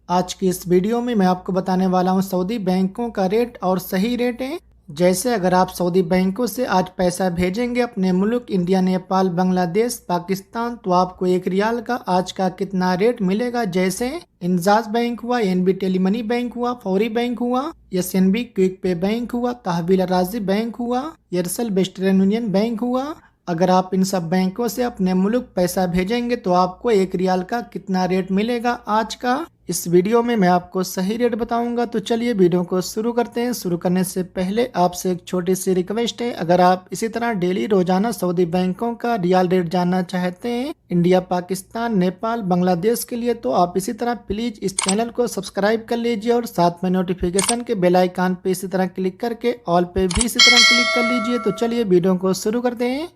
आज की इस वीडियो में मैं आपको बताने वाला हूं सऊदी बैंकों का रेट और सही रेट है। जैसे अगर आप सऊदी बैंकों से आज पैसा भेजेंगे अपने मुल्क इंडिया, नेपाल, बांग्लादेश, पाकिस्तान, तो आपको एक रियाल का आज का कितना रेट मिलेगा। जैसे इंजाज बैंक हुआ, एनबी टेलीमनी बैंक हुआ, फौरी बैंक हुआ, एसएनबी क्विक पे बैंक हुआ, तहवील राजी बैंक हुआ, एयरसेल वेस्टर्न यूनियन बैंक हुआ। अगर आप इन सब बैंकों से अपने मुल्क पैसा भेजेंगे तो आपको एक रियाल का कितना रेट मिलेगा आज का, इस वीडियो में मैं आपको सही रेट बताऊंगा। तो चलिए वीडियो को शुरू करते हैं। शुरू करने से पहले आपसे एक छोटी सी रिक्वेस्ट है, अगर आप इसी तरह डेली रोजाना सऊदी बैंकों का रियाल रेट जानना चाहते हैं इंडिया, पाकिस्तान, नेपाल, बांग्लादेश के लिए, तो आप इसी तरह प्लीज इस चैनल को सब्सक्राइब कर लीजिए और साथ में नोटिफिकेशन के बेल आइकन पे इसी तरह क्लिक करके ऑल पे भी इसी तरह क्लिक कर लीजिए। तो चलिए वीडियो को शुरू करते हैं।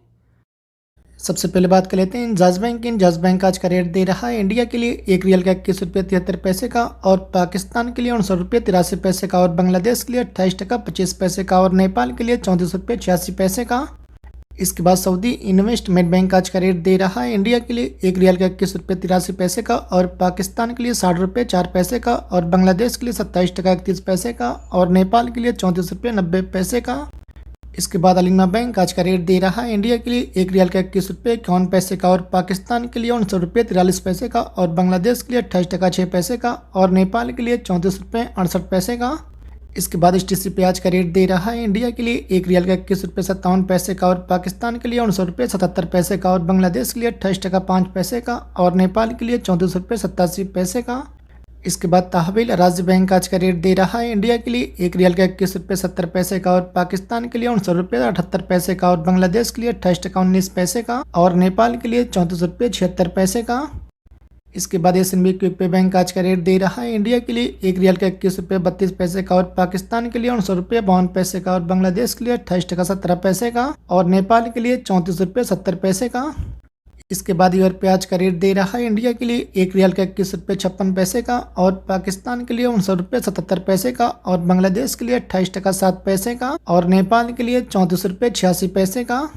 सबसे पहले बात कर लेते हैं इंजाज बैंक आज का रेट दे रहा है इंडिया के लिए एक रियल का 21 रुपये 73 पैसे का, और पाकिस्तान के लिए 59 रुपये 83 पैसे का, और बांग्लादेश के लिए 28 टका 25 पैसे का, और नेपाल के लिए 34 रुपये 86 पैसे का। इसके बाद सऊदी इन्वेस्टमेंट बैंक आज का रेट दे रहा है इंडिया के लिए एक रियल का 21 रुपये 83 पैसे का, और पाकिस्तान के लिए 60 रुपये 4 पैसे का, और बांग्लादेश के लिए 27 टका 31 पैसे का, और नेपाल के लिए 34 रुपये 90 पैसे का। इसके बाद अलिमा बैंक आज का रेट दे रहा है इंडिया के लिए एक रियाल का 21 रुपये 51 पैसे का, और पाकिस्तान के लिए 59 रुपये 43 पैसे का, और बांग्लादेश के लिए 28 टका 6 पैसे का, और नेपाल के लिए 34 रुपये 68 पैसे का। इसके बाद एचटीसी पे आज का रेट दे रहा है इंडिया के लिए एक रियाल का 21 रुपये 57 पैसे का, और पाकिस्तान के लिए 59 रुपये 77 पैसे का, और बांग्लादेश के लिए 28 टका 5 पैसे का, और नेपाल के लिए 34 रुपये 87 पैसे का। इसके बाद तहवील राजी बैंक आज का रेट दे रहा है इंडिया के लिए एक रियल का 21 रुपये 70 पैसे का, और पाकिस्तान के लिए 59 रुपये 78 पैसे का, और बांग्लादेश के लिए 28 टका 19 पैसे का, और नेपाल के लिए 34 रुपये 76 पैसे का। इसके बाद एसएनबी क्विक पे बैंक आज का रेट दे रहा है इंडिया के लिए एक रियल का 21 रुपये 32 पैसे का, और पाकिस्तान के लिए 59 रुपये 52 पैसे का, और बांग्लादेश के लिए 28 टका 17 पैसे का, और नेपाल के लिए 34 रुपये 70 पैसे का। इसके बाद यूरो पे आज का रेट दे रहा है इंडिया के लिए एक रियल का 21 रुपये 56 पैसे का, और पाकिस्तान के लिए 59 रुपये 77 पैसे का, और बांग्लादेश के लिए 28 टका 7 पैसे का, और नेपाल के लिए 34 रुपये 86 पैसे का।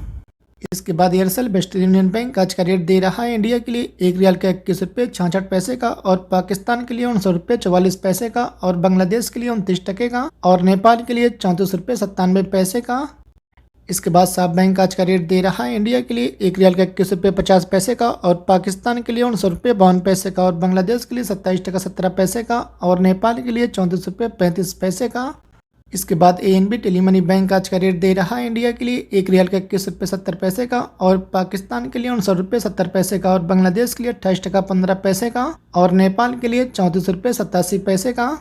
इसके बाद एयरसेल वेस्टर्न यूनियन बैंक आज का रेट दे रहा है इंडिया के लिए एक रियल का 21 रुपये 66 पैसे का, और पाकिस्तान के लिए 59 रुपये 44 पैसे का, और बांग्लादेश के लिए 29 टके का, और नेपाल के लिए 34 रुपये 97 पैसे का। इसके बाद साब बैंक आज का रेट दे रहा है इंडिया के लिए एक रियल का 21 रुपये 50 पैसे का, और पाकिस्तान के लिए 59 रुपये 52 पैसे का, और बांग्लादेश के लिए 27 टका 17 पैसे का, और नेपाल के लिए 34 रुपये 35 पैसे का। इसके बाद एएनबी टेलीमनी बैंक आज का रेट दे रहा है इंडिया के लिए एक रियल का 21 रुपये 70 पैसे का, और पाकिस्तान के लिए 59 रुपये 70 पैसे का, और बांग्लादेश के लिए 28 टका 15 पैसे का, और नेपाल के लिए 34 रुपये 87 पैसे का।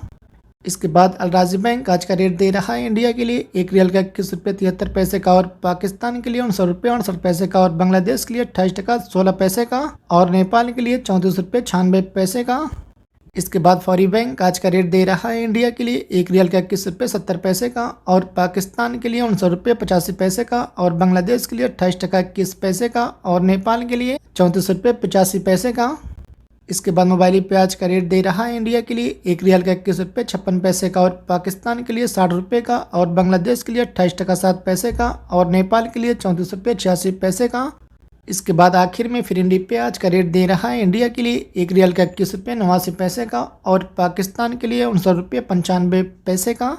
इसके बाद अलराजी बैंक आज का रेट दे रहा है इंडिया के लिए एक रियल का 21 रुपये 73 पैसे का, और पाकिस्तान के लिए 59 रुपये 69 पैसे का, और बांग्लादेश के लिए 28 टका 16 पैसे का, और नेपाल के लिए 34 रुपये 96 पैसे का। इसके बाद फौरी बैंक आज का रेट दे रहा है इंडिया के लिए एक रियल का 21 रुपये 70 पैसे का, और पाकिस्तान के लिए 59 रुपये 85 पैसे का, और बांग्लादेश के लिए 28 टका 21 पैसे का, और नेपाल के लिए 34 रुपये 85 पैसे का। इसके बाद मोबाइल पे आज का रेट दे रहा है इंडिया के लिए एक रियल का 21 रुपये 56 पैसे का, और पाकिस्तान के लिए 60 रुपये का, और बांग्लादेश के लिए 28 टका 7 पैसे का, और नेपाल के लिए 34 रुपये 86 पैसे का। इसके बाद आखिर में फिर इंडी पे आज का रेट दे रहा है इंडिया के लिए एक रियल का 21 रुपये 89 पैसे का, और पाकिस्तान के लिए 59 रुपये 95 पैसे का।